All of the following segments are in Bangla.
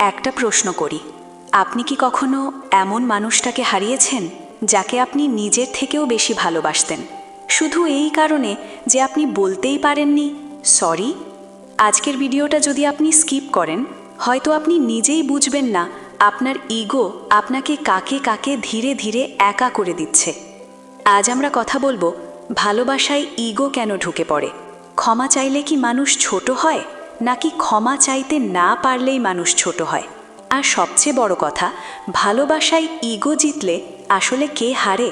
একটা প্রশ্ন করি, আপনি কি কখনো এমন মানুষটাকে হারিয়েছেন যাকে আপনি নিজের থেকেও বেশি ভালোবাসতেন, শুধু এই কারণে যে আপনি বলতেই পারেননি সরি? আজকের ভিডিওটা যদি আপনি স্কিপ করেন, হয়তো আপনি নিজেই বুঝবেন না আপনার ইগো আপনাকে কাকে কাকে ধীরে ধীরে একা করে দিচ্ছে। আজ আমরা কথা বলবো ভালোবাসায় ইগো কেন ঢুকে পড়ে, ক্ষমা চাইলে কি মানুষ ছোট হয়, নাকি ক্ষমা চাইতে না পারলেই মানুষ ছোট হয়, আর সবচেয়ে বড় কথা, ভালোবাসায় ইগো জিতলে আসলে কে হারে?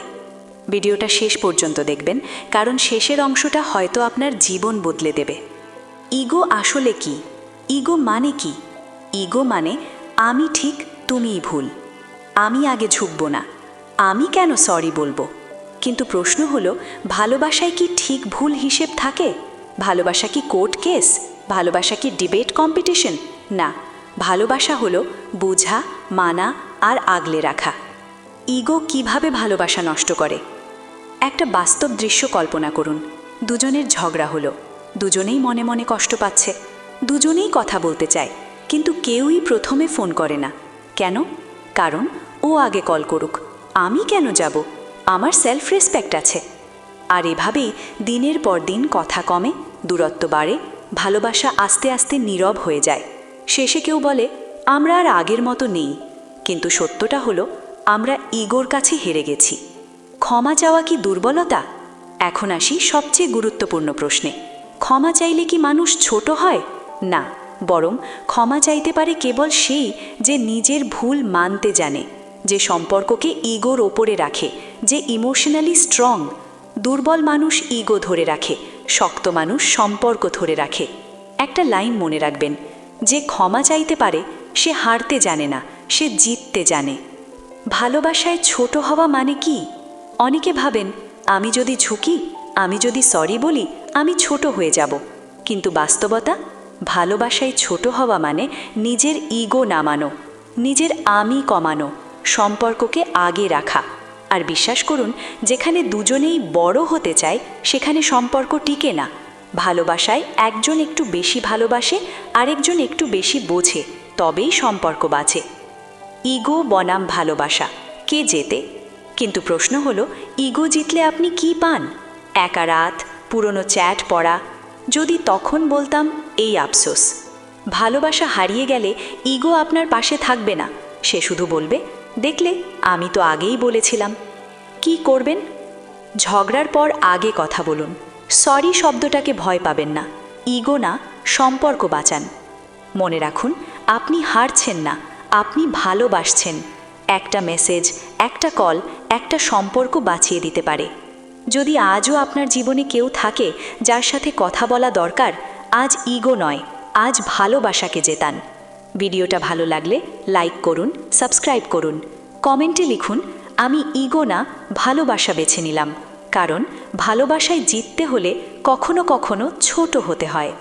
ভিডিওটা শেষ পর্যন্ত দেখবেন, কারণ শেষের অংশটা হয়তো আপনার জীবন বদলে দেবে। ইগো আসলে কি? ইগো মানে কি? ইগো মানে আমি ঠিক, তুমিই ভুল, আমি আগে ঝুঁকবো না, আমি কেন সরি বলবো। কিন্তু প্রশ্ন হলো, ভালোবাসায় কি ঠিক ভুল হিসেব থাকে? ভালোবাসা কি কোর্ট কেস? ভালোবাসা কি ডিবেট কম্পিটিশন? না, ভালোবাসা হলো বোঝা, মানা আর আগলে রাখা। ইগো কিভাবে ভালোবাসা নষ্ট করে? একটা বাস্তব দৃশ্য কল্পনা করুন। দুজনের ঝগড়া হলো, দুজনেই মনে মনে কষ্ট পাচ্ছে, দুজনেই কথা বলতে চায়, কিন্তু কেউই প্রথমে ফোন করে না। কেন? কারণ ও আগে কল করুক, আমি কেন যাব, আমার সেলফ রেসপেক্ট আছে। আর এভাবেই দিনের পর দিন কথা কমে, দূরত্ব বাড়ে, ভালোবাসা আস্তে আস্তে নীরব হয়ে যায়। শেষে কেউ বলে আমরা আর আগের মতো নেই, কিন্তু সত্যটা হলো আমরা ইগোর কাছে হেরে গেছি। ক্ষমা চাওয়া কি দুর্বলতা? এখন আসি সবচেয়ে গুরুত্বপূর্ণ প্রশ্নে, ক্ষমা চাইলে কি মানুষ ছোট হয়? না, বরং ক্ষমা চাইতে পারে কেবল সেই যে নিজের ভুল মানতে জানে, যে সম্পর্ককে ইগোর ওপরে রাখে, যে ইমোশনালি স্ট্রং। দুর্বল মানুষ ইগো ধরে রাখে, শক্ত মানুষ সম্পর্ক ধরে রাখে। একটা লাইন মনে রাখবেন, যে ক্ষমা চাইতে পারে সে হারতে জানে না, সে জিততে জানে। ভালোবাসায় ছোট হওয়া মানে কি? অনেকে ভাবেন আমি যদি ঝুঁকি, আমি যদি সরি বলি, আমি ছোট হয়ে যাব। কিন্তু বাস্তবতা, ভালোবাসায় ছোট হওয়া মানে নিজের ইগো নামানো, নিজের আমি কমানো, সম্পর্ককে আগে রাখা। আর বিশ্বাস করুন, যেখানে দুজনেই বড় হতে চায় সেখানে সম্পর্ক টিকে না। ভালোবাসায় একজন একটু বেশি ভালোবাসে, আরেকজন একটু বেশি বোঝে, তবেই সম্পর্ক বাঁচে। ইগো বনাম ভালোবাসা, কে জেতে? কিন্তু প্রশ্ন হলো, ইগো জিতলে আপনি কি পান? একা রাত, পুরনো চ্যাট পড়া। যদি তখন বলতাম এই আফসোস। ভালোবাসা হারিয়ে গেলে ইগো আপনার পাশে থাকবে না, সে শুধু বলবে দেখলে আমি তো আগেই বলেছিলাম। কি করবেন? ঝগড়ার পর আগে কথা বলুন, সরি শব্দটাকে ভয় পাবেন না, ইগো না, সম্পর্ক বাঁচান। মনে রাখুন, আপনি হারছেন না, আপনি ভালোবাসছেন। একটা মেসেজ, একটা কল, একটা সম্পর্ক বাঁচিয়ে দিতে পারে। যদি আজও আপনার জীবনে কেউ থাকে যার সাথে কথা বলা দরকার, আজ ইগো নয়, আজ ভালোবাসাকে জেতান। ভিডিওটা ভালো লাগলে লাইক করুন, সাবস্ক্রাইব করুন, কমেন্টে লিখুন আমি ইগো না, ভালোবাসা বেছে নিলাম। কারণ ভালোবাসায় জিততে হলে কখনো কখনো ছোট হতে হয়।